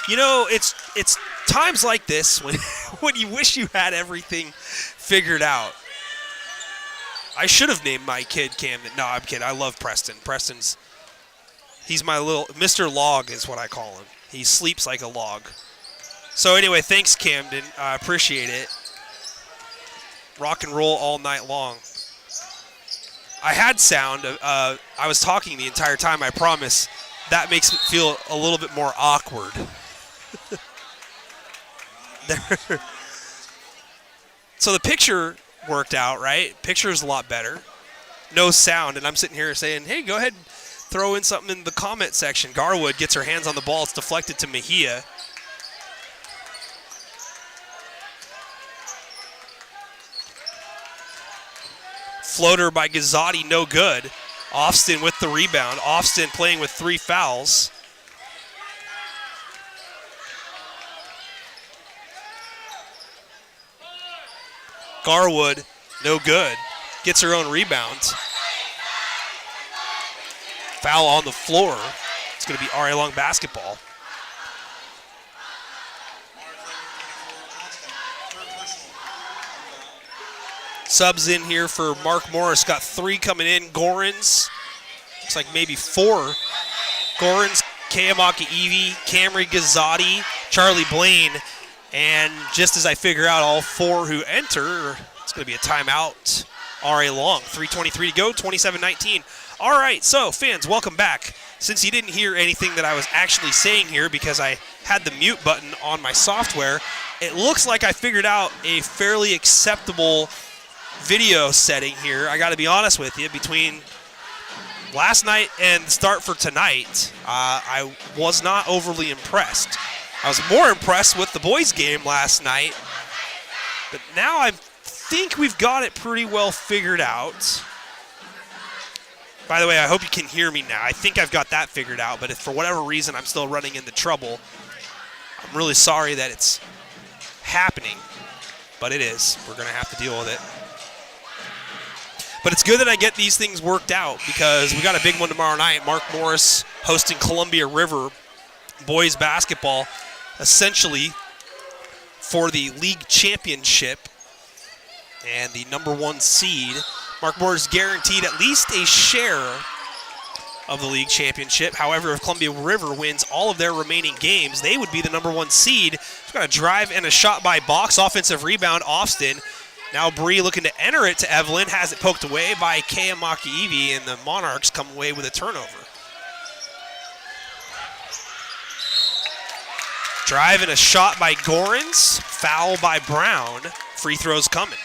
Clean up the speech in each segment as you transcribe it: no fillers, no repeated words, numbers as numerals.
You know, it's times like this when when you wish you had everything figured out. I should have named my kid Camden. No, I'm kidding. I love Preston. He's my little Mr. Log is what I call him. He sleeps like a log. So anyway, thanks Camden. I appreciate it. Rock and roll all night long. I had sound. I was talking the entire time, I promise. That makes it feel a little bit more awkward. So the picture worked out, right? Picture is a lot better. No sound, and I'm sitting here saying, hey, go ahead and throw in something in the comment section. Garwood gets her hands on the ball. It's deflected to Mejia. Floater by Gazzotti, no good. Austin with the rebound. Austin playing with 3 fouls. Garwood, no good. Gets her own rebound. Foul on the floor. It's going to be RA Long basketball. Subs in here for Mark Morris. Got 3 coming in. Gorins. Looks like maybe 4. Gorins, Kayamaka Evie, Camry Gazzotti, Charlie Blaine. And just as I figure out all 4 who enter, it's going to be a timeout. RA Long. 3:23 to go, 27-19. All right, so fans, welcome back. Since you didn't hear anything that I was actually saying here because I had the mute button on my software, it looks like I figured out a fairly acceptable video setting here. I got to be honest with you, between last night and the start for tonight, I was not overly impressed. I was more impressed with the boys' game last night, but now I think we've got it pretty well figured out. By the way, I hope you can hear me now. I think I've got that figured out, but if for whatever reason I'm still running into trouble, I'm really sorry that it's happening, but it is. We're going to have to deal with it. But it's good that I get these things worked out because we got a big one tomorrow night. Mark Morris hosting Columbia River boys basketball, essentially for the league championship and the #1 seed. Mark Morris guaranteed at least a share of the league championship. However, if Columbia River wins all of their remaining games, they would be the #1 seed. It's got a drive and a shot by Box. Offensive rebound, Austin. Now Bree looking to enter it to Evelyn. Has it poked away by Kayamaka Evie, and the Monarchs come away with a turnover. Drive and a shot by Gorins. Foul by Brown. Free throws coming.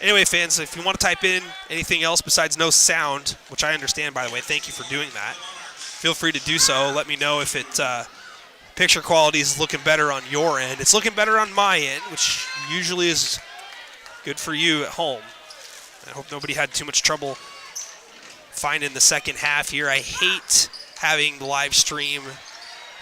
Anyway, fans, if you want to type in anything else besides no sound, which I understand, by the way, thank you for doing that. Feel free to do so. Let me know if it picture quality is looking better on your end. It's looking better on my end, which usually is good for you at home. I hope nobody had too much trouble finding the second half here. I hate having the live stream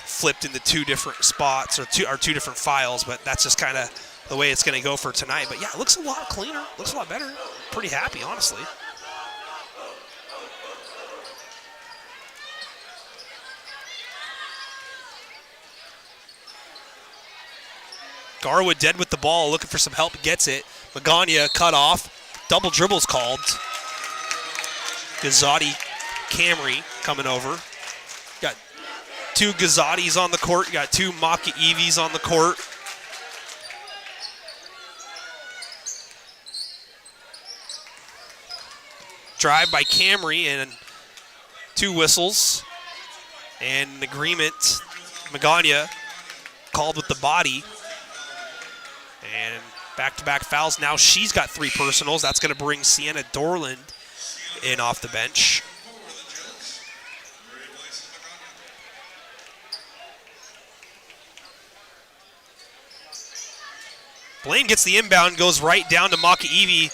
flipped into 2 different spots or two different files, but that's just kind of the way it's going to go for tonight. But yeah, it looks a lot cleaner, looks a lot better. Pretty happy, honestly. Garwood dead with the ball, looking for some help, gets it. Magana cut off, double dribbles called. Gazzotti, Camry coming over. Got 2 Gazzottis on the court, you got 2 Maka Evies on the court. Drive by Camry and 2 whistles. And an agreement, Magana called with the body. And back-to-back fouls. Now she's got 3 personals. That's going to bring Sienna Dorland in off the bench. Blaine gets the inbound, goes right down to Maka Evie.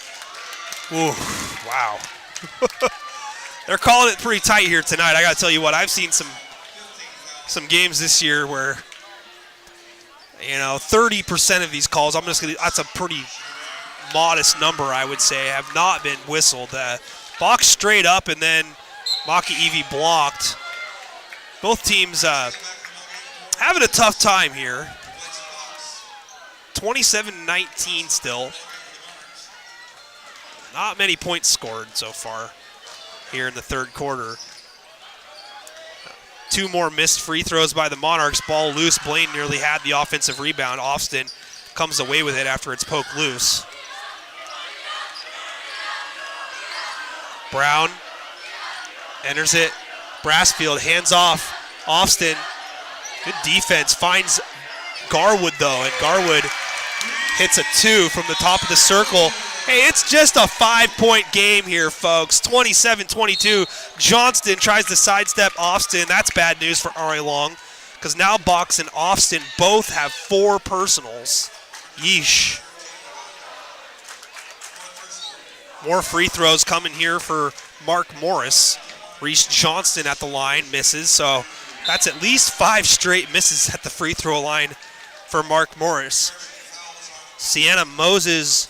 Ooh, wow. They're calling it pretty tight here tonight. I got to tell you what, I've seen some games this year where, 30% of these calls, that's a pretty modest number, I would say, have not been whistled. Box straight up, and then Maki Evie blocked. Both teams having a tough time here. 27-19 still. Not many points scored so far here in the third quarter. 2 more missed free throws by the Monarchs. Ball loose. Blaine nearly had the offensive rebound. Austin comes away with it after it's poked loose. Brown enters it. Brassfield hands off. Austin, good defense, finds Garwood though, and Garwood hits a 2 from the top of the circle. Hey, it's just a 5-point game here, folks. 27-22. Johnston tries to sidestep Austin. That's bad news for R.A. Long, because now Box and Austin both have 4 personals. Yeesh. More free throws coming here for Mark Morris. Reese Johnston at the line misses, so that's at least 5 straight misses at the free throw line for Mark Morris. Sienna Moses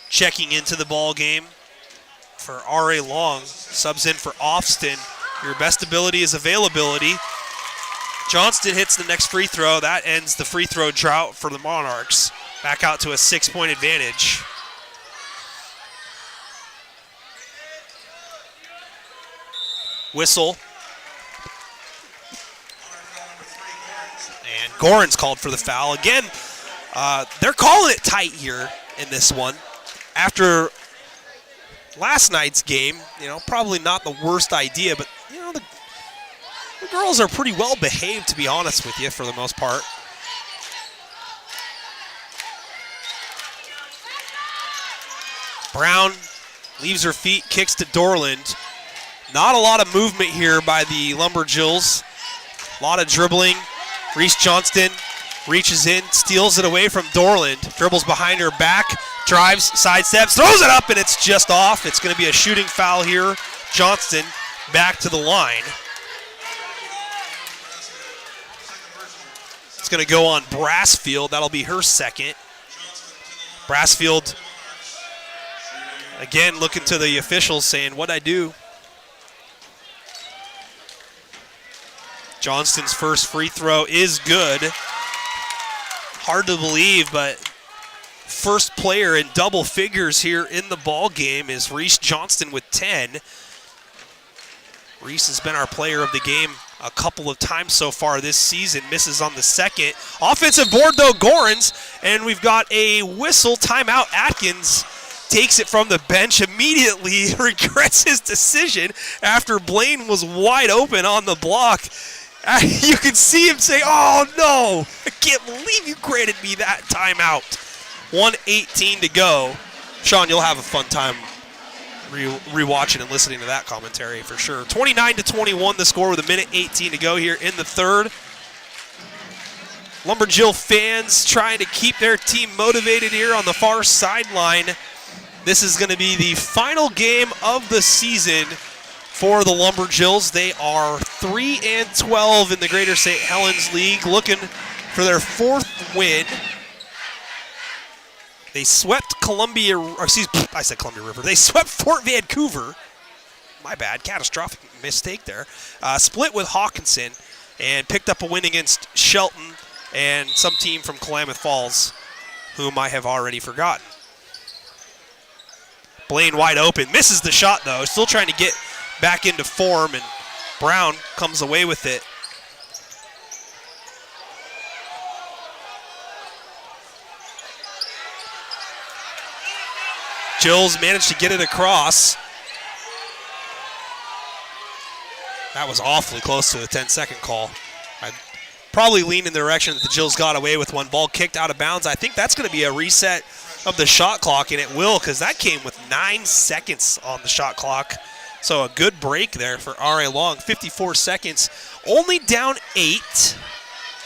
checking into the ball game for R.A. Long. Subs in for Austin. Your best ability is availability. Johnston hits the next free throw. That ends the free throw drought for the Monarchs. Back out to a 6-point advantage. Whistle. And Gorin's called for the foul. Again, they're calling it tight here in this one. After last night's game, probably not the worst idea, but, the girls are pretty well behaved, to be honest with you, for the most part. Brown leaves her feet, kicks to Dorland. Not a lot of movement here by the Lumberjills. A lot of dribbling. Reese Johnston reaches in, steals it away from Dorland. Dribbles behind her back, drives, sidesteps, throws it up, and it's just off. It's going to be a shooting foul here. Johnston back to the line. It's going to go on Brassfield. That'll be her second. Brassfield, again, looking to the officials saying, what'd I do? Johnston's first free throw is good. Hard to believe, but first player in double figures here in the ball game is Reese Johnston with 10. Reese has been our player of the game a couple of times so far this season. Misses on the second. Offensive board, though, Gorins, and we've got a whistle. Timeout. Atkins takes it from the bench, immediately regrets his decision after Blaine was wide open on the block. You can see him say, oh no, I can't believe you granted me that timeout. 1:18 to go. Sean, you'll have a fun time rewatching and listening to that commentary for sure. 29-21 the score with 1:18 to go here in the third. Lumberjill fans trying to keep their team motivated here on the far sideline. This is going to be the final game of the season for the Lumberjills. They are 3-12 in the Greater St. Helens League, looking for their 4th win. They swept I said Columbia River. They swept Fort Vancouver. My bad, catastrophic mistake there. Split with Hawkinson and picked up a win against Shelton and some team from Klamath Falls, whom I have already forgotten. Blaine wide open, misses the shot though, still trying to get back into form, and Brown comes away with it. Jills managed to get it across. That was awfully close to a 10-second call. I'd probably lean in the direction that the Jills got away with one. Ball kicked out of bounds. I think that's going to be a reset of the shot clock, and it will, because that came with 9 seconds on the shot clock. So a good break there for R.A. Long. 54 seconds, only down 8.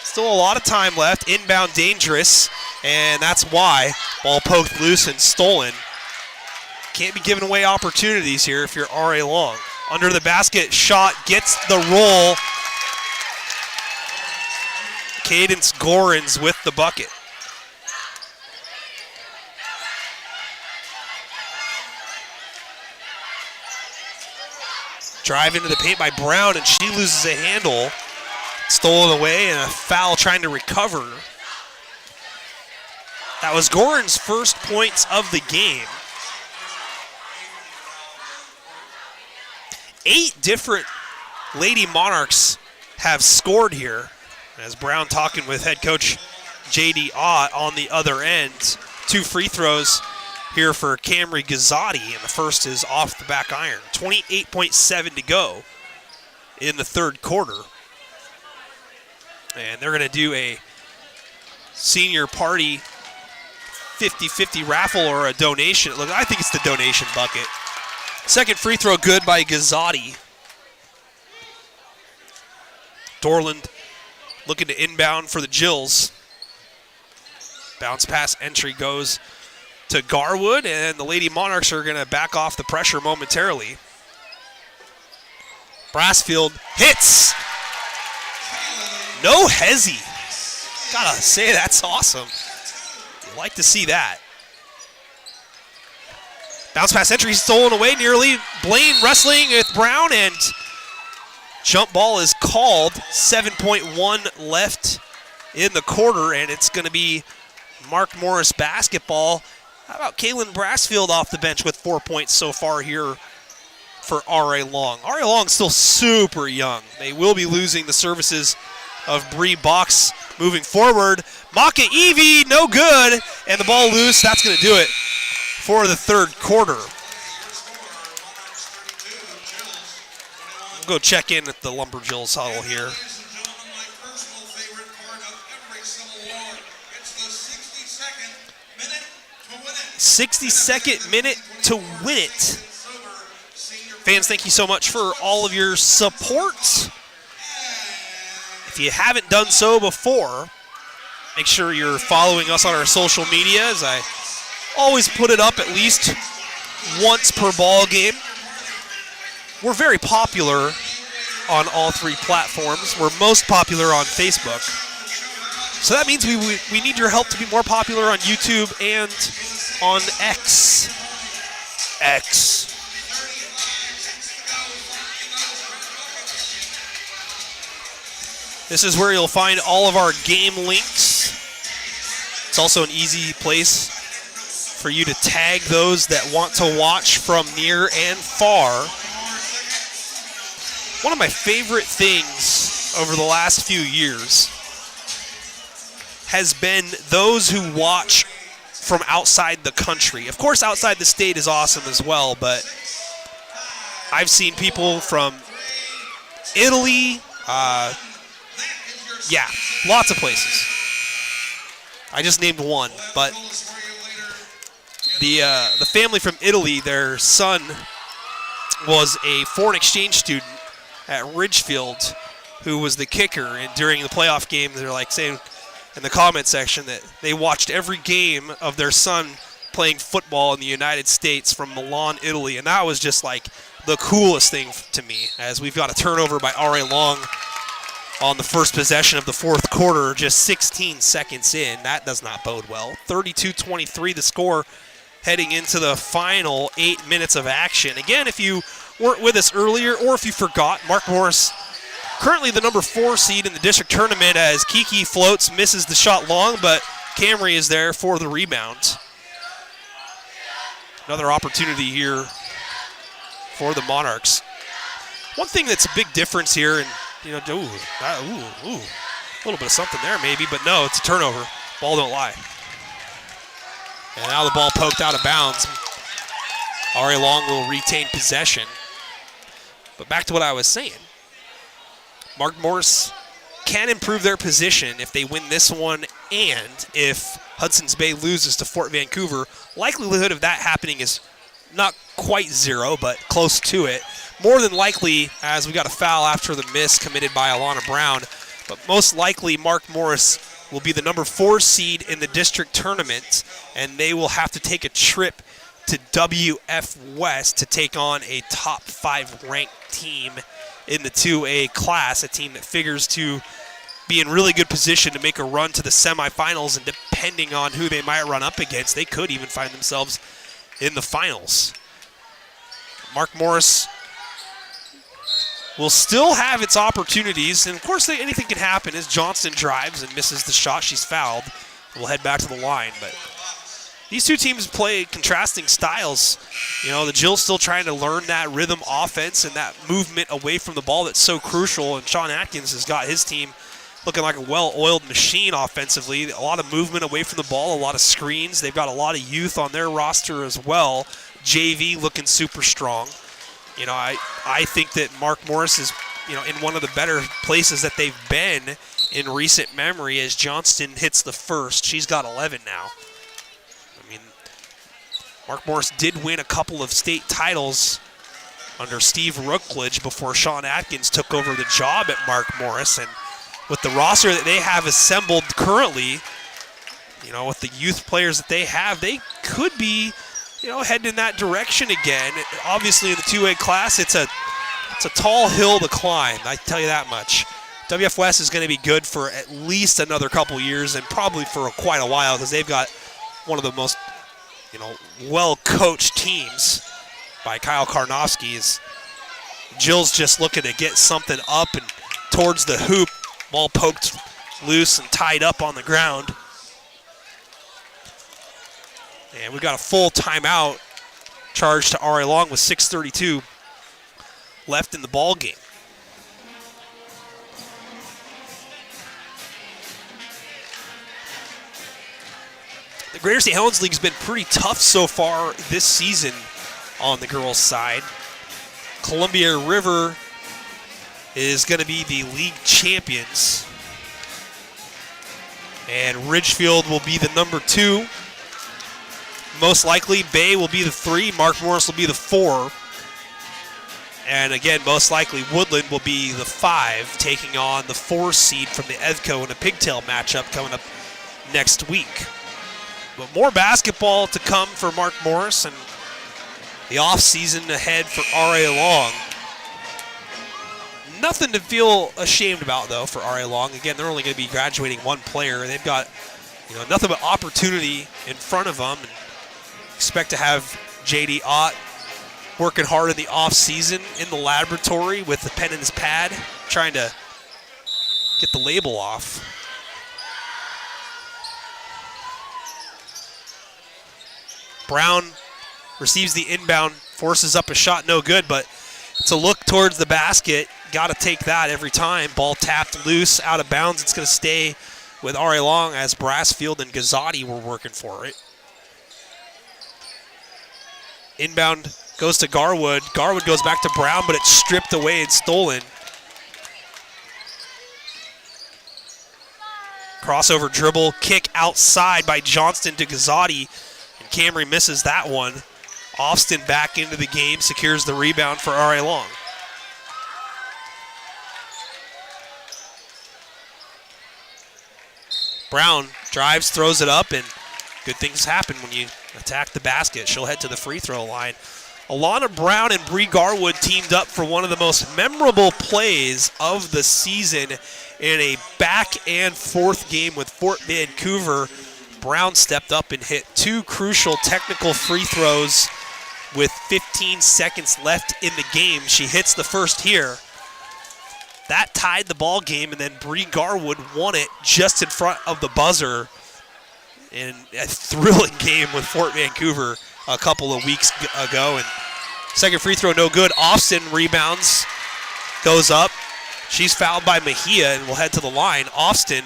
Still a lot of time left. Inbound dangerous, and that's why. Ball poked loose and stolen. Can't be giving away opportunities here if you're R.A. Long. Under the basket, shot, gets the roll. Cadence Gorins with the bucket. Drive into the paint by Brown, and she loses a handle. Stolen away, and a foul trying to recover. That was Gorin's first points of the game. 8 different Lady Monarchs have scored here. As Brown talking with head coach J.D. Ott on the other end. 2 free throws here for Camry Gazzotti, and the first is off the back iron. 28.7 to go in the third quarter. And they're going to do a senior party 50-50 raffle or a donation. Look, I think it's the donation bucket. Second free throw good by Gazzotti. Dorland looking to inbound for the Jills. Bounce pass entry goes to Garwood, and the Lady Monarchs are going to back off the pressure momentarily. Brassfield hits. No hezzy. Gotta say, that's awesome. You like to see that. Bounce pass entry stolen away nearly. Blaine wrestling with Brown, and jump ball is called. 7.1 left in the quarter, and it's going to be Mark Morris basketball. How about Kaylin Brassfield off the bench with 4 points so far here for R.A. Long. R.A. Long's still super young. They will be losing the services of Bree Box moving forward. Maka Evie, no good, and the ball loose. That's going to do it for the third quarter. We'll go check in at the Lumberjills huddle here. 62nd minute to win it. Fans, thank you so much for all of your support. If you haven't done so before, make sure you're following us on our social media, as I always put it up at least once per ball game. We're very popular on all 3 platforms. We're most popular on Facebook. So that means we need your help to be more popular on YouTube and on X. This is where you'll find all of our game links. It's also an easy place for you to tag those that want to watch from near and far. One of my favorite things over the last few years has been those who watch from outside the country. Of course, outside the state is awesome as well, but I've seen people from Italy, yeah, lots of places. I just named one, but the family from Italy, their son was a foreign exchange student at Ridgefield who was the kicker, and during the playoff game, they're like saying in the comment section that they watched every game of their son playing football in the United States from Milan, Italy, and that was just like the coolest thing to me, as we've got a turnover by R.A. Long on the first possession of the fourth quarter, just 16 seconds in. That does not bode well. 32-23 the score heading into the final 8 minutes of action. Again, if you weren't with us earlier or if you forgot, Mark Morris currently the number 4 seed in the district tournament, as Kiki floats, misses the shot long, but Camry is there for the rebound. Another opportunity here for the Monarchs. One thing that's a big difference here, and a little bit of something there maybe, but no, it's a turnover. Ball don't lie. And now the ball poked out of bounds. R.A. Long will retain possession. But back to what I was saying. Mark Morris can improve their position if they win this one, and if Hudson's Bay loses to Fort Vancouver. Likelihood of that happening is not quite 0, but close to it. More than likely, as we got a foul after the miss committed by Alana Brown, but most likely Mark Morris will be the number 4 seed in the district tournament, and they will have to take a trip to WF West to take on a top 5 ranked team in the 2A class, a team that figures to be in really good position to make a run to the semifinals, and depending on who they might run up against, they could even find themselves in the finals. Mark Morris will still have its opportunities. And, of course, anything can happen as Johnston drives and misses the shot. She's fouled. We'll head back to the line. But these two teams play contrasting styles. You know, the Jills still trying to learn that rhythm offense and that movement away from the ball that's so crucial. And Sean Atkins has got his team looking like a well-oiled machine offensively. A lot of movement away from the ball, a lot of screens. They've got a lot of youth on their roster as well. JV looking super strong. You know, I think that Mark Morris is, you know, in one of the better places that they've been in recent memory as Johnston hits the first. She's got 11 now. I mean, Mark Morris did win a couple of state titles under Steve Rookledge before Sean Atkins took over the job at Mark Morris. And with the roster that they have assembled currently, you know, with the youth players that they have, they could be, you know, heading in that direction again. Obviously, in the 2A class, it's a tall hill to climb, I tell you that much. WF West is going to be good for at least another couple years and probably for quite a while because they've got one of the most, you know, well-coached teams by Kyle Karnofsky. Jill's just looking to get something up and towards the hoop. Ball poked loose and tied up on the ground. And we've got a full timeout charged to RA Long with 6:32 left in the ball game. The Greater St. Helens League's been pretty tough so far this season on the girls' side. Columbia River is going to be the league champions. And Ridgefield will be the number 2. Most likely, Bay will be the 3. Mark Morris will be the 4. And again, most likely, Woodland will be the 5, taking on the 4 seed from the EVCO in a pigtail matchup coming up next week. But more basketball to come for Mark Morris and the offseason ahead for RA Long. Nothing to feel ashamed about, though, for RA Long. Again, they're only going to be graduating 1 player. They've got, you know, nothing but opportunity in front of them. And expect to have J.D. Ott working hard in the offseason in the laboratory with the pen in his pad, trying to get the label off. Brown receives the inbound, forces up a shot, no good, but it's a look towards the basket. Got to take that every time. Ball tapped loose, out of bounds. It's going to stay with RA Long as Brassfield and Gazzotti were working for it. Inbound goes to Garwood. Garwood goes back to Brown, but it's stripped away and stolen. Crossover dribble, kick outside by Johnston to Gazzotti, and Camry misses that one. Austin back into the game, secures the rebound for RA Long. Brown drives, throws it up, and good things happen when you attack the basket. She'll head to the free throw line. Alana Brown and Bree Garwood teamed up for one of the most memorable plays of the season in a back and forth game with Fort Vancouver. Brown stepped up and hit 2 crucial technical free throws with 15 seconds left in the game. She hits the first here. That tied the ball game, and then Bree Garwood won it just in front of the buzzer in a thrilling game with Fort Vancouver a couple of weeks ago. And second free throw, no good. Austin rebounds, goes up. She's fouled by Mejia and will head to the line. Austin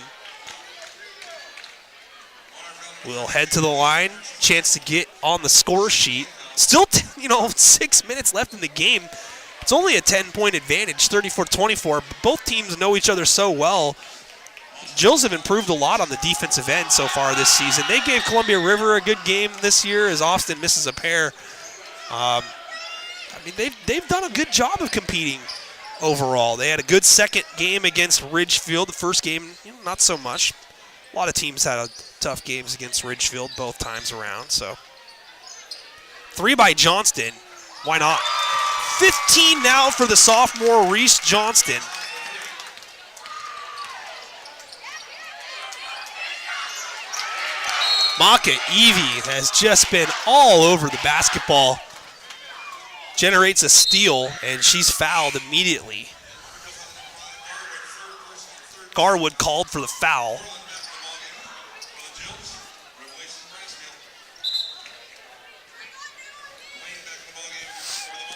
will head to the line. Chance to get on the score sheet. Still, 6 minutes left in the game. It's only a 10-point advantage, 34-24. Both teams know each other so well. Jills have improved a lot on the defensive end so far this season. They gave Columbia River a good game this year as Austin misses a pair. They've done a good job of competing overall. They had a good second game against Ridgefield. The first game, not so much. A lot of teams had tough games against Ridgefield both times around. So 3 by Johnston. Why not? 15 now for the sophomore Reese Johnston. Maka Evie has just been all over the basketball. Generates a steal, and she's fouled immediately. Garwood called for the foul.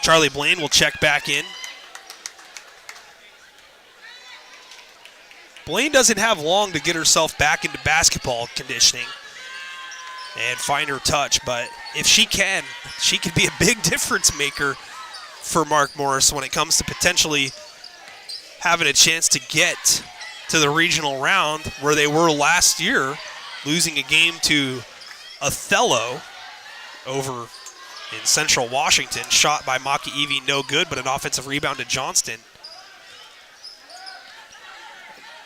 Charlie Blaine will check back in. Blaine doesn't have long to get herself back into basketball conditioning and find her touch, but if she can, she could be a big difference maker for Mark Morris when it comes to potentially having a chance to get to the regional round where they were last year, losing a game to Othello over in Central Washington. Shot by Maki Evie, no good, but an offensive rebound to Johnston.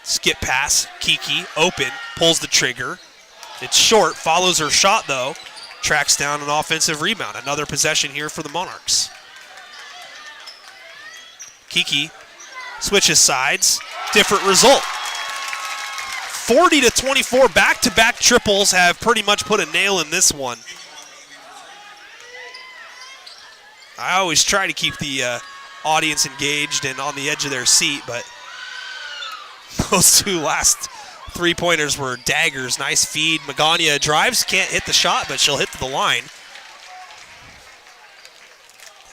Skip pass, Kiki, open, pulls the trigger. It's short, follows her shot though, tracks down an offensive rebound. Another possession here for the Monarchs. Kiki switches sides, different result. 40-24, back-to-back triples have pretty much put a nail in this one. I always try to keep the audience engaged and on the edge of their seat, but those two last three-pointers were daggers. Nice feed. Magana drives, can't hit the shot, but she'll hit to the line.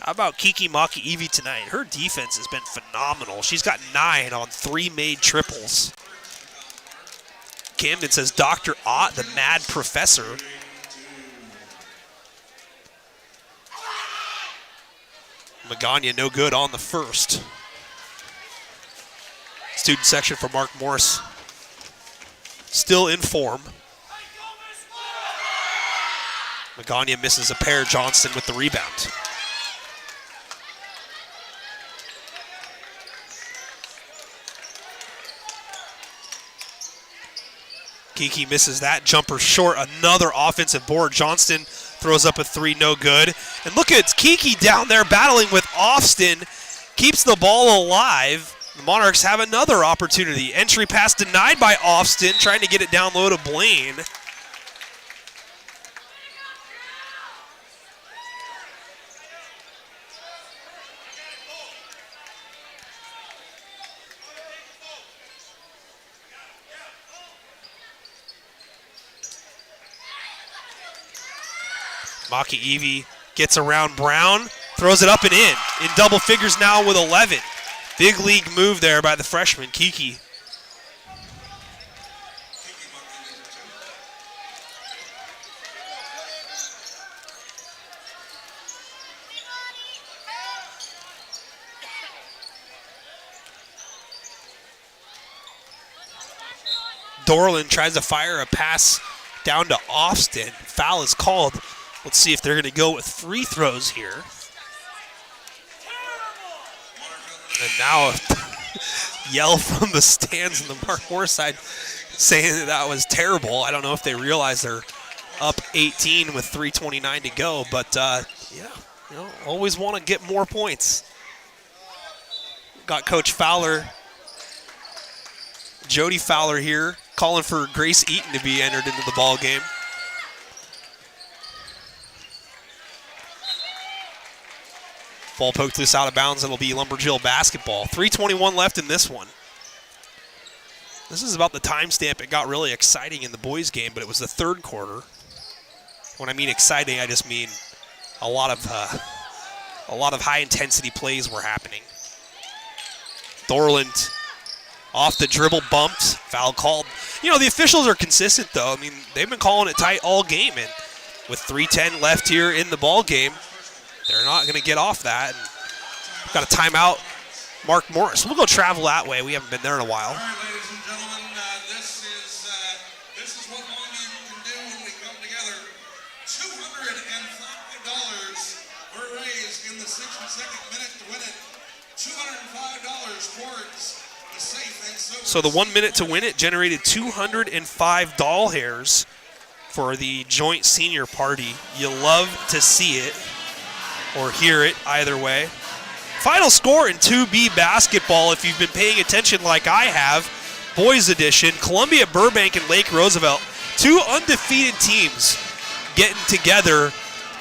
How about Kiki Maki Evie tonight? Her defense has been phenomenal. She's got 9 on 3 made triples. Camden says Dr. Ott, the mad professor. Magana no good on the first. Student section for Mark Morris still in form. Magana misses a pair. Johnston with the rebound. Kiki misses that. Jumper short. Another offensive board. Johnston throws up a 3, no good. And look at Kiki down there battling with Austin. Keeps the ball alive. The Monarchs have another opportunity. Entry pass denied by Austin, trying to get it down low to Blaine. Maki Evie gets around Brown, throws it up and in double figures now with 11. Big league move there by the freshman, Kiki. Dorland tries to fire a pass down to Austin. Foul is called. Let's see if they're going to go with free throws here. And now a yell from the stands on the Mark Morris side saying that was terrible. I don't know if they realize they're up 18 with 3:29 to go, but always want to get more points. Got Coach Fowler, Jody Fowler here, calling for Grace Eaton to be entered into the ball game. Ball poked loose out of bounds. It'll be Lumberjill basketball. 3:21 left in this one. This is about the timestamp it got really exciting in the boys' game, but it was the third quarter. When I mean exciting, I just mean a lot of high-intensity plays were happening. Dorland off the dribble, bumped, foul called. The officials are consistent, though. I mean, they've been calling it tight all game, and with 3:10 left here in the ball game, they're not going to get off that. And got a timeout, Mark Morris. We'll go travel that way. We haven't been there in a while. All right, ladies and gentlemen, this is what all you can do when we come together. $205 were raised in the 62nd minute to win it. $205 towards the safe and So the 1 minute to win it generated 205 doll hairs for the joint senior party. You love to see it or hear it, either way. Final score in 2B basketball, if you've been paying attention like I have, boys edition, Columbia Burbank and Lake Roosevelt, 2 undefeated teams getting together,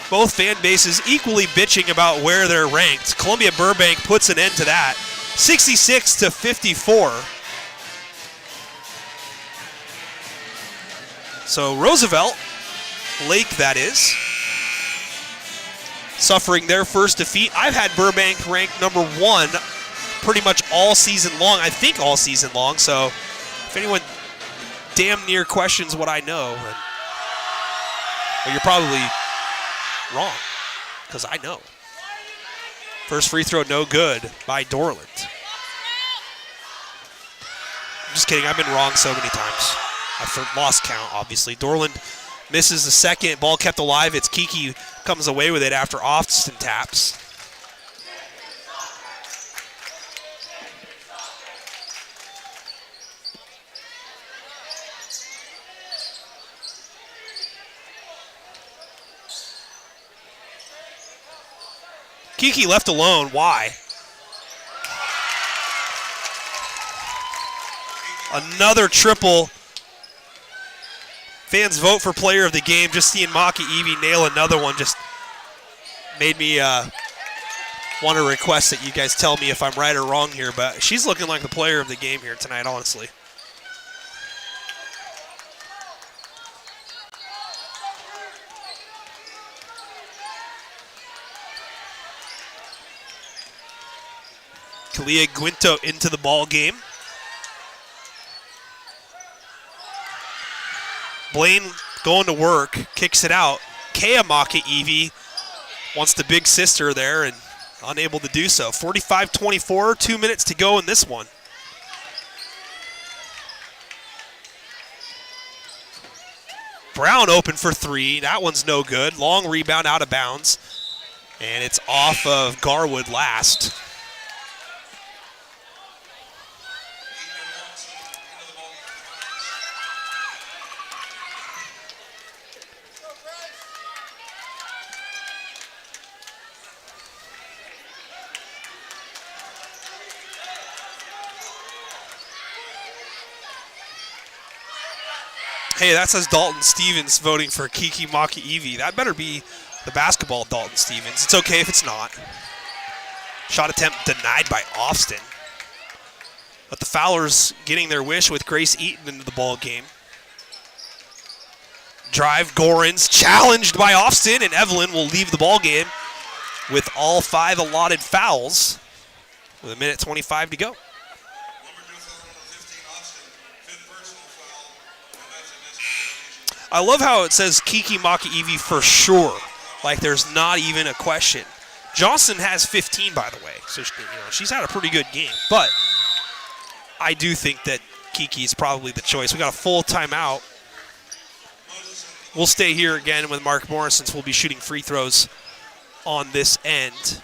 both fan bases equally bitching about where they're ranked. Columbia Burbank puts an end to that, 66-54. So Roosevelt, Lake that is, suffering their first defeat. I've had Burbank ranked number 1 pretty much all season long, I think all season long. So if anyone damn near questions what I know, then, well, you're probably wrong, because I know. First free throw, no good by Dorland. I'm just kidding, I've been wrong so many times. I've lost count, obviously. Dorland misses the second, ball kept alive. It's Kiki comes away with it after Austin taps. Kiki left alone. Why? Another triple. Fans vote for player of the game. Just seeing Maki Evie nail another one just made me want to request that you guys tell me if I'm right or wrong here. But she's looking like the player of the game here tonight, honestly. Kalia Guinto into the ball game. Blaine going to work, kicks it out. Kayamaka Evie wants the big sister there and unable to do so. 45-24, 2 minutes to go in this one. Brown open for 3. That one's no good. Long rebound out of bounds. And it's off of Garwood last. Hey, that says Dalton Stevens voting for Kiki Maki Evie. That better be the basketball Dalton Stevens. It's okay if it's not. Shot attempt denied by Austin. But the Fowlers getting their wish with Grace Eaton into the ball game. Drive, Gorins challenged by Austin, and Evelyn will leave the ball game with all 5 allotted fouls with 1:25 to go. I love how it says Kiki Maki Evie for sure. Like there's not even a question. Johnson has 15, by the way, so she's had a pretty good game. But I do think that Kiki is probably the choice. We got a full timeout. We'll stay here again with Mark Morris since we'll be shooting free throws on this end.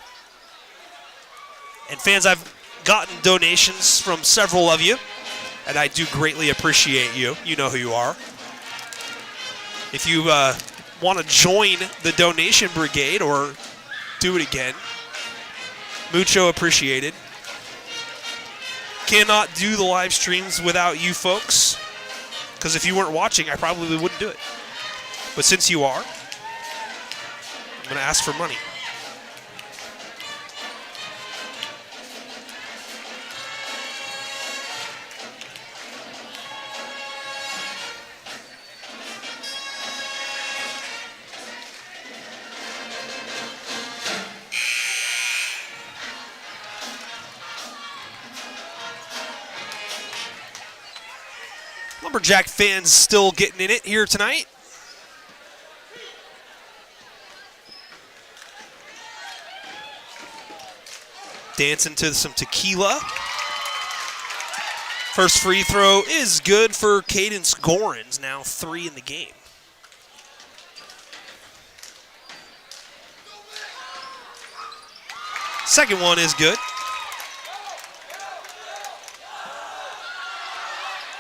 And fans, I've gotten donations from several of you, and I do greatly appreciate you. You know who you are. If you want to join the donation brigade or do it again, mucho appreciated. Cannot do the live streams without you folks, because if you weren't watching, I probably wouldn't do it. But since you are, I'm going to ask for money. Lumberjack fans still getting in it here tonight. Dancing to some tequila. First free throw is good for Cadence Gorins, now 3 in the game. Second one is good.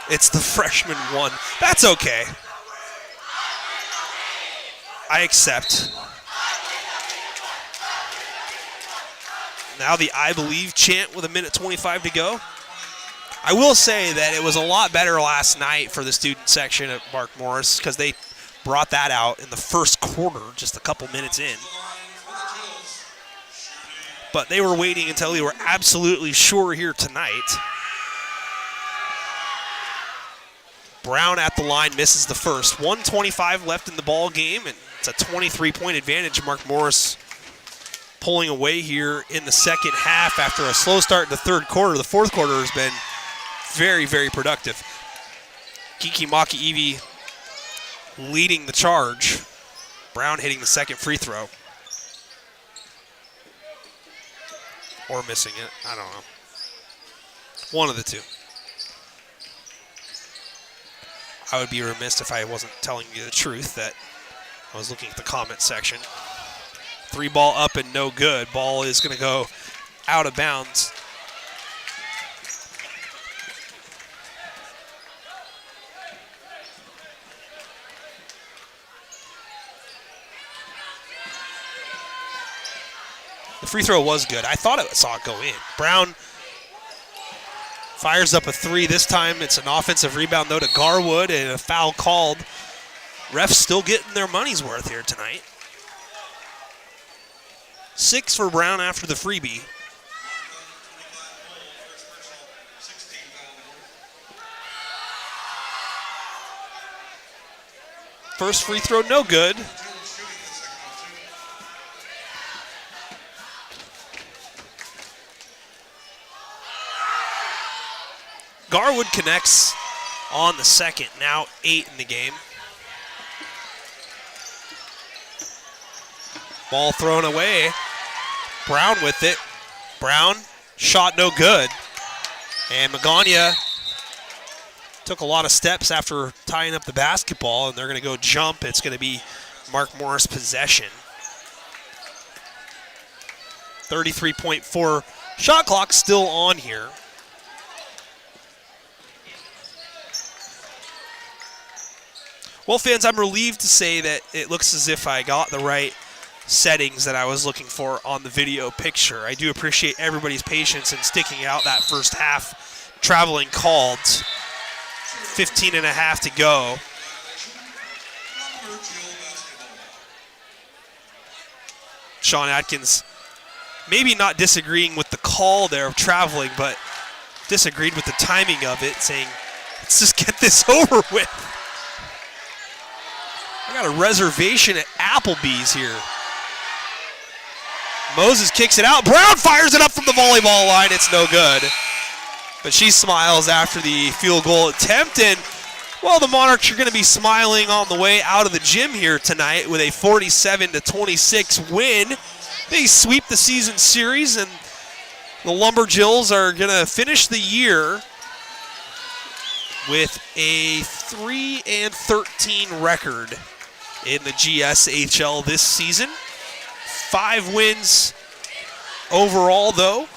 It's the freshman one. That's okay. I accept. Now the I believe chant with 1:25 to go. I will say that it was a lot better last night for the student section at Mark Morris because they brought that out in the first quarter, just a couple minutes in. But they were waiting until they were absolutely sure here tonight. Brown at the line misses the first. 1:25 left in the ball game, and it's a 23-point advantage. Mark Morris pulling away here in the second half after a slow start in the third quarter. The fourth quarter has been very, very productive. Kiki Maki-Evi leading the charge. Brown hitting the second free throw. Or missing it. I don't know. One of the two. I would be remiss if I wasn't telling you the truth that I was looking at the comment section. 3 ball up and no good. Ball is going to go out of bounds. The free throw was good. I thought I saw it go in. Brown fires up a 3. This time it's an offensive rebound, though, to Garwood, and a foul called. Refs still getting their money's worth here tonight. 6 for Brown after the freebie. First free throw, no good. Garwood connects on the second, now 8 in the game. Ball thrown away. Brown with it. Brown, shot no good. And Magana took a lot of steps after tying up the basketball, and they're going to go jump. It's going to be Mark Morris possession. 33.4 shot clock still on here. Well, fans, I'm relieved to say that it looks as if I got the right settings that I was looking for on the video picture. I do appreciate everybody's patience in sticking out that first half. Traveling called. 15 and a half to go. Sean Atkins maybe not disagreeing with the call there of traveling, but disagreed with the timing of it, saying, let's just get this over with. I got a reservation at Applebee's here. Moses kicks it out. Brown fires it up from the volleyball line. It's no good. But she smiles after the field goal attempt. And, well, the Monarchs are going to be smiling on the way out of the gym here tonight with a 47-26 win. They sweep the season series, and the Lumberjills are going to finish the year with a 3-13 record in the GSHL this season. 5 wins overall, though.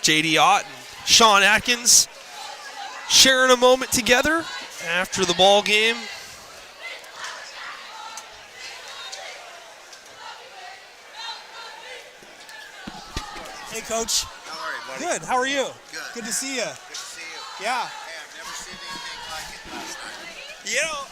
J.D. Ott and Sean Atkins sharing a moment together after the ball game. Hey, Coach. How are you, buddy? Good. How are you? Good. Good to see you. Good to see you. Yeah. Hey, I've never seen anything like it last night. You know,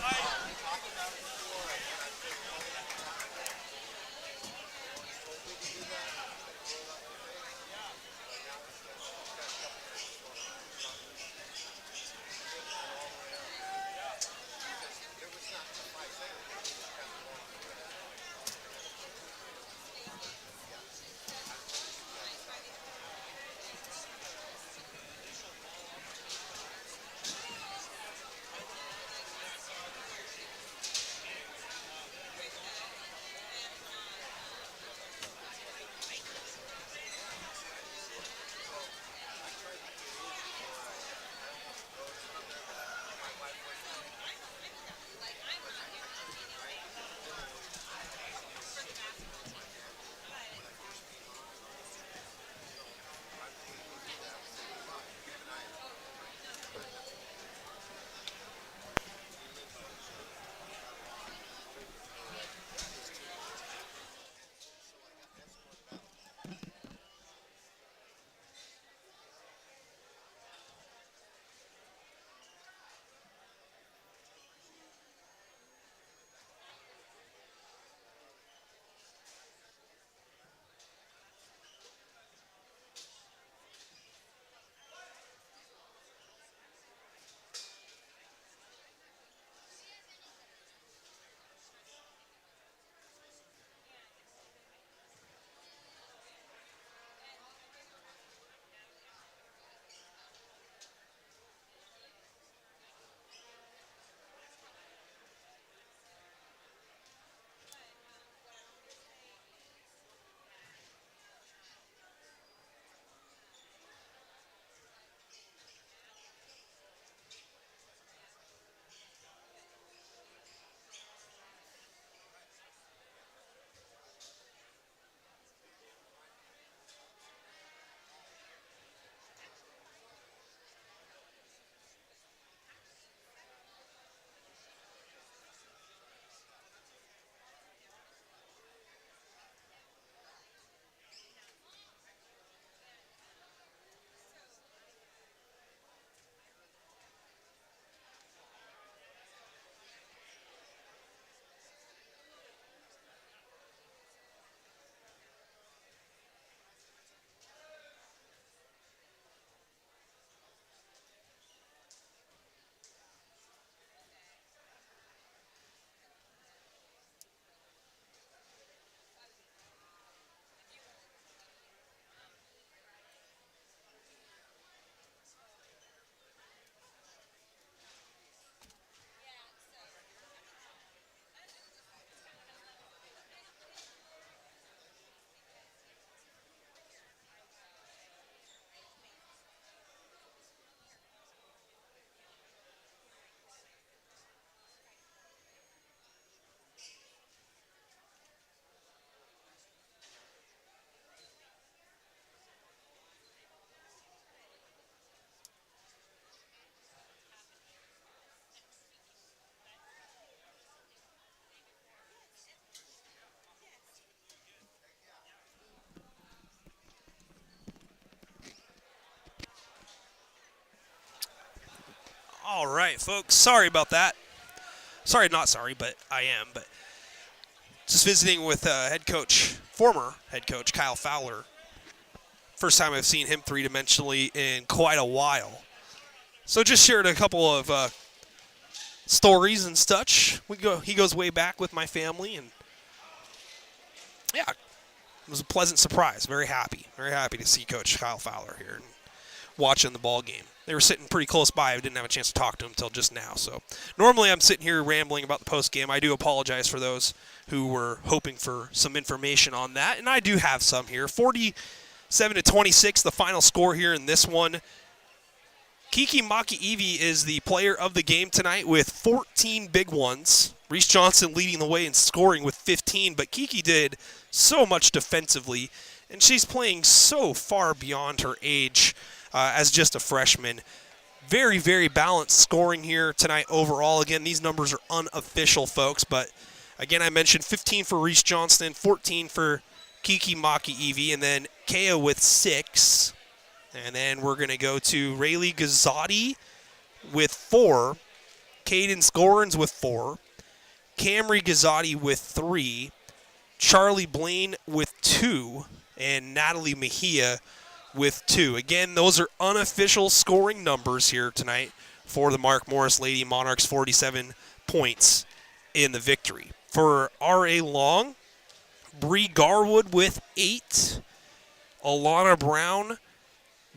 All right, folks. Sorry about that. Sorry, not sorry, but I am. But just visiting with former head coach Kyle Fowler. First time I've seen him three-dimensionally in quite a while. So just shared a couple of stories and such. He goes way back with my family, and yeah, it was a pleasant surprise. Very happy to see Coach Kyle Fowler here and watching the ball game. They were sitting pretty close by. I didn't have a chance to talk to him until just now. So normally I'm sitting here rambling about the post game. I do apologize for those who were hoping for some information on that, and I do have some here. 47-26, the final score here in this one. Kiki Maki-Evi is the player of the game tonight with 14 big ones. Reese Johnson leading the way in scoring with 15, but Kiki did so much defensively, and she's playing so far beyond her age as just a freshman. Very, very balanced scoring here tonight overall. Again, these numbers are unofficial, folks, but again, I mentioned 15 for Reese Johnston, 14 for Kiki Maki-Evi, and then Kea with 6. And then we're going to go to Rayleigh Gazzotti with 4, Cadence Gorins with 4, Camry Gazzotti with 3, Charlie Blaine with 2, and Natalie Mejia with 2. Again, those are unofficial scoring numbers here tonight for the Mark Morris Lady Monarchs, 47 points in the victory. For R.A. Long, Bree Garwood with 8, Alana Brown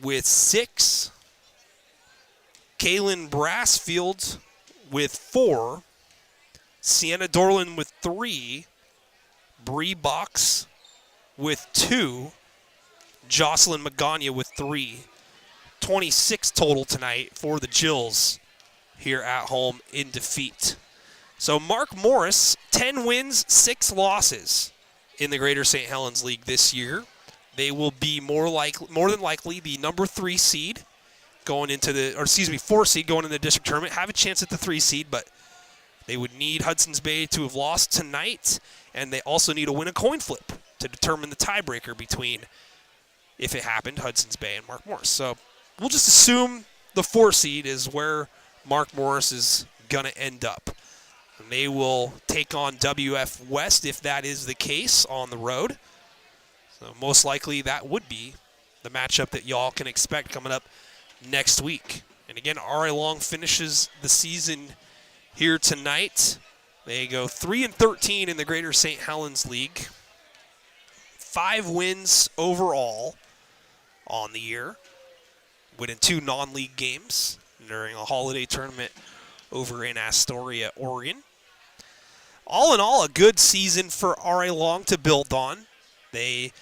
with 6, Kaylin Brassfield with 4, Sienna Dorland with 3, Bree Box with 2, Jocelyn Magana with 3. 26 total tonight for the Jills here at home in defeat. So Mark Morris, 10 wins, 6 losses in the Greater St. Helens League this year. They will be more than likely the number 3 seed going into 4 seed going into the district tournament. Have a chance at the 3 seed, but they would need Hudson's Bay to have lost tonight, and they also need to win a coin flip to determine the tiebreaker between, if it happened, Hudson's Bay and Mark Morris. So we'll just assume the 4 seed is where Mark Morris is going to end up. And they will take on WF West if that is the case on the road. So most likely that would be the matchup that y'all can expect coming up next week. And again, R.A. Long finishes the season here tonight. They go 3-13 in the Greater St. Helens League. 5 wins overall on the year, winning 2 non-league games during a holiday tournament over in Astoria, Oregon. All in all, a good season for R.A. Long to build on. They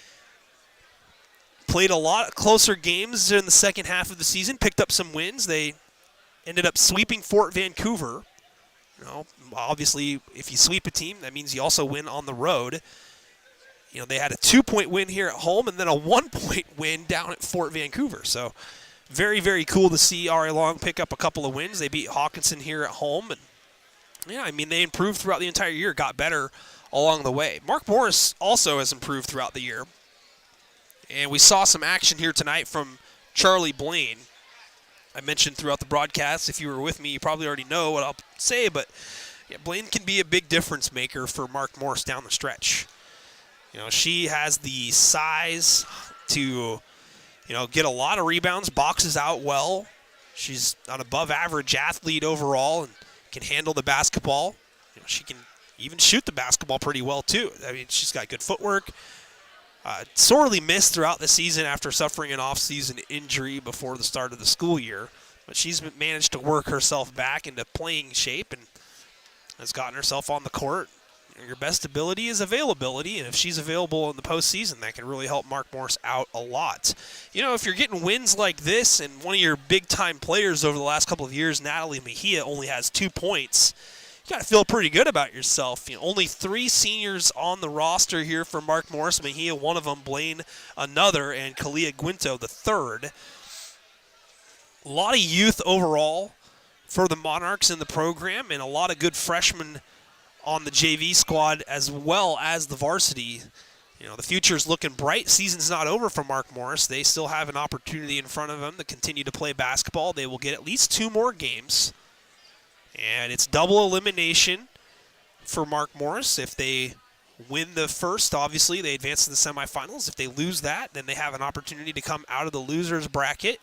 played a lot closer games in the second half of the season, picked up some wins. They ended up sweeping Fort Vancouver. You know, obviously, if you sweep a team, that means you also win on the road. You know, they had a 2-point win here at home and then a 1-point win down at Fort Vancouver. So very, very cool to see R.A. Long pick up a couple of wins. They beat Hawkinson here at home. And, yeah, I mean, they improved throughout the entire year, got better along the way. Mark Morris also has improved throughout the year. And we saw some action here tonight from Charlie Blaine. I mentioned throughout the broadcast, if you were with me, you probably already know what I'll say, but yeah, Blaine can be a big difference maker for Mark Morris down the stretch. You know, she has the size to, get a lot of rebounds, boxes out well. She's an above-average athlete overall and can handle the basketball. She can even shoot the basketball pretty well, too. I mean, she's got good footwork. Sorely missed throughout the season after suffering an off-season injury before the start of the school year. But she's managed to work herself back into playing shape and has gotten herself on the court. Your best ability is availability, and if she's available in the postseason, that can really help Mark Morris out a lot. If you're getting wins like this and one of your big-time players over the last couple of years, Natalie Mejia, only has 2 points, you got to feel pretty good about yourself. Only 3 seniors on the roster here for Mark Morris. Mejia, one of them, Blaine, another, and Kalia Guinto, the third. A lot of youth overall for the Monarchs in the program, and a lot of good freshmen on the JV squad as well as the varsity. The future's looking bright. Season's not over for Mark Morris. They still have an opportunity in front of them to continue to play basketball. They will get at least 2 more games And it's double elimination for Mark Morris. If they win the first, obviously, they advance to the semifinals. If they lose that, then they have an opportunity to come out of the losers bracket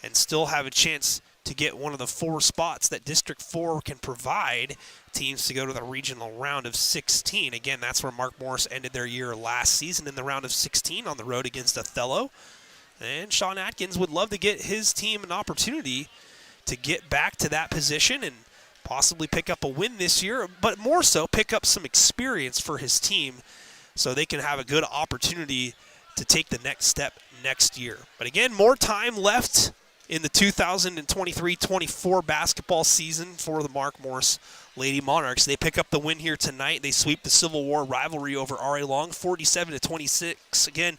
and still have a chance to get one of the 4 spots that District 4 can provide teams to go to the regional round of 16. Again, that's where Mark Morris ended their year last season, in the round of 16 on the road against Othello. And Sean Atkins would love to get his team an opportunity to get back to that position and possibly pick up a win this year, but more so pick up some experience for his team so they can have a good opportunity to take the next step next year. But again, more time left in the 2023-24 basketball season for the Mark Morris Lady Monarchs. They pick up the win here tonight. They sweep the Civil War rivalry over R.A. Long, 47-26. Again,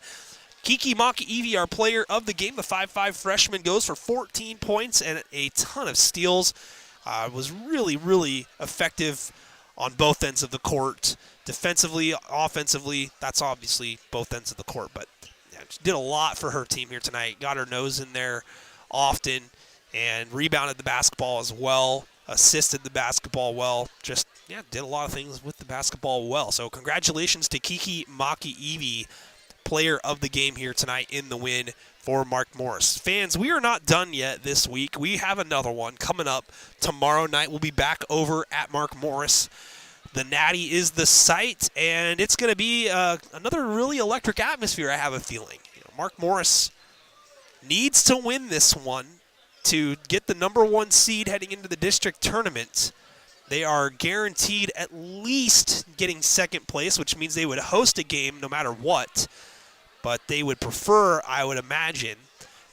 Kiki Maki-Evie, our player of the game, the 5'5 freshman, goes for 14 points and a ton of steals. Was really, really effective on both ends of the court. Defensively, offensively, that's obviously both ends of the court, but yeah, she did a lot for her team here tonight. Got her nose in there often and rebounded the basketball as well, assisted the basketball well. Just, yeah, did a lot of things with the basketball well. So congratulations to Kiki Maki-Evie, player of the game here tonight in the win for Mark Morris. Fans, we are not done yet this week. We have another one coming up tomorrow night. We'll be back over at Mark Morris. The Natty is the site, and it's going to be another really electric atmosphere, I have a feeling. Mark Morris needs to win this one to get the number 1 seed heading into the district tournament. They are guaranteed at least getting second place, which means they would host a game no matter what. But they would prefer, I would imagine,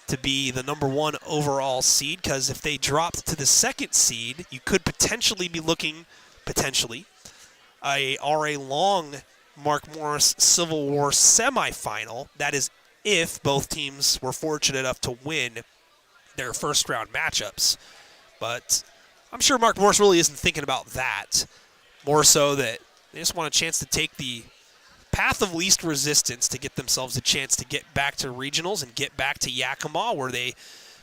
to be the number 1 overall seed, because if they dropped to the second seed, you could potentially be looking, a R.A. Long Mark Morris Civil War semifinal. That is if both teams were fortunate enough to win their first round matchups. But I'm sure Mark Morris really isn't thinking about that. More so that they just want a chance to take the path of least resistance to get themselves a chance to get back to regionals and get back to Yakima, where they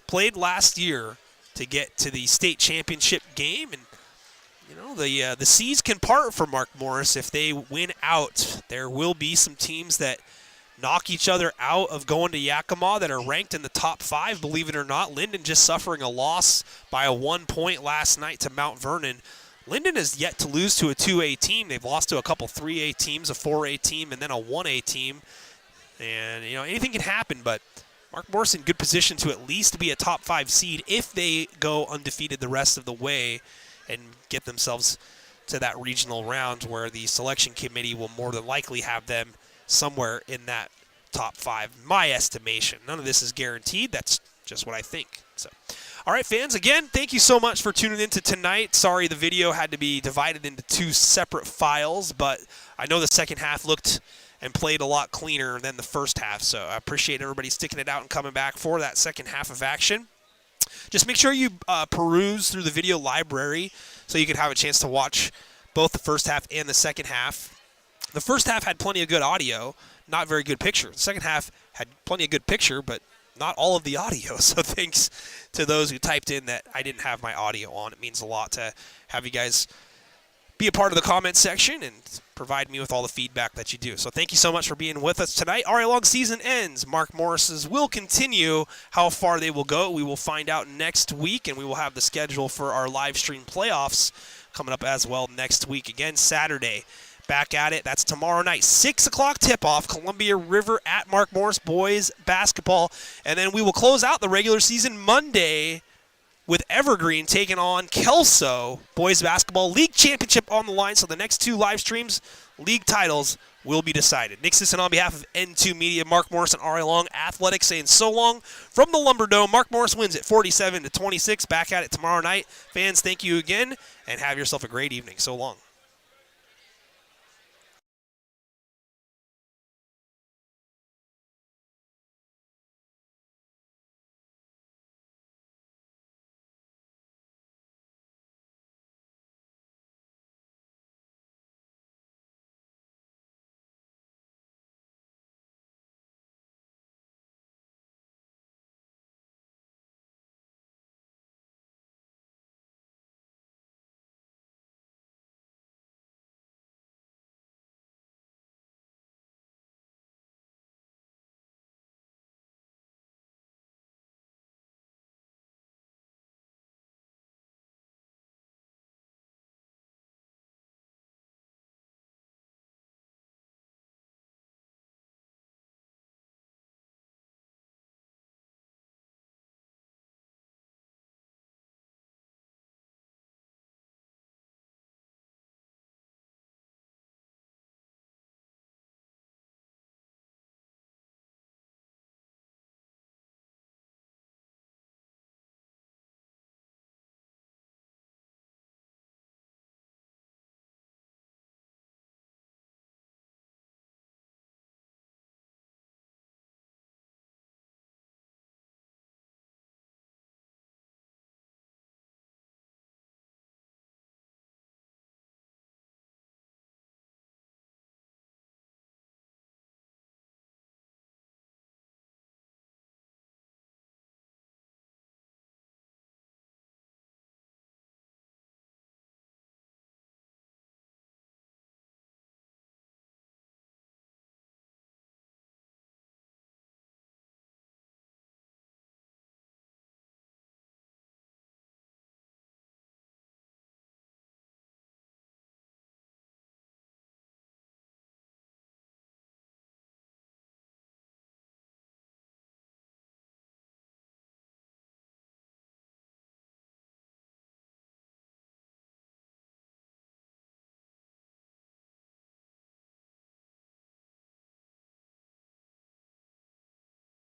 played last year to get to the state championship game. And the seas can part for Mark Morris if they win out. There will be some teams that knock each other out of going to Yakima that are ranked in the top 5, believe it or not. Linden just suffering a loss by a 1 point last night to Mount Vernon. Linden has yet to lose to a 2A team. They've lost to a couple 3A teams, a 4A team, and then a 1A team. And, anything can happen, but Mark Morris in good position to at least be a top 5 seed if they go undefeated the rest of the way and get themselves to that regional round where the selection committee will more than likely have them somewhere in that top 5, my estimation. None of this is guaranteed. That's just what I think. So, all right, fans, again, thank you so much for tuning into tonight. Sorry the video had to be divided into 2 separate files, but I know the second half looked and played a lot cleaner than the first half, so I appreciate everybody sticking it out and coming back for that second half of action. Just make sure you peruse through the video library so you can have a chance to watch both the first half and the second half. The first half had plenty of good audio, not very good picture. The second half had plenty of good picture, but not all of the audio. So thanks to those who typed in that I didn't have my audio on. It means a lot to have you guys be a part of the comment section and provide me with all the feedback that you do. So thank you so much for being with us tonight. R.A. Long season ends. Mark Morris's will continue. How far they will go, we will find out next week, and we will have the schedule for our live stream playoffs coming up as well next week. Again, Saturday. Back at it. That's tomorrow night, 6 o'clock tip-off, Columbia River at Mark Morris boys basketball. And then we will close out the regular season Monday with Evergreen taking on Kelso boys basketball league championship on the line. So the next 2 live streams, league titles, will be decided. Nick Sisson on behalf of N2 Media, Mark Morris and R.A. Long Athletics saying so long from the Lumberdome. Mark Morris wins it 47-26. Back at it tomorrow night. Fans, thank you again, and have yourself a great evening. So long.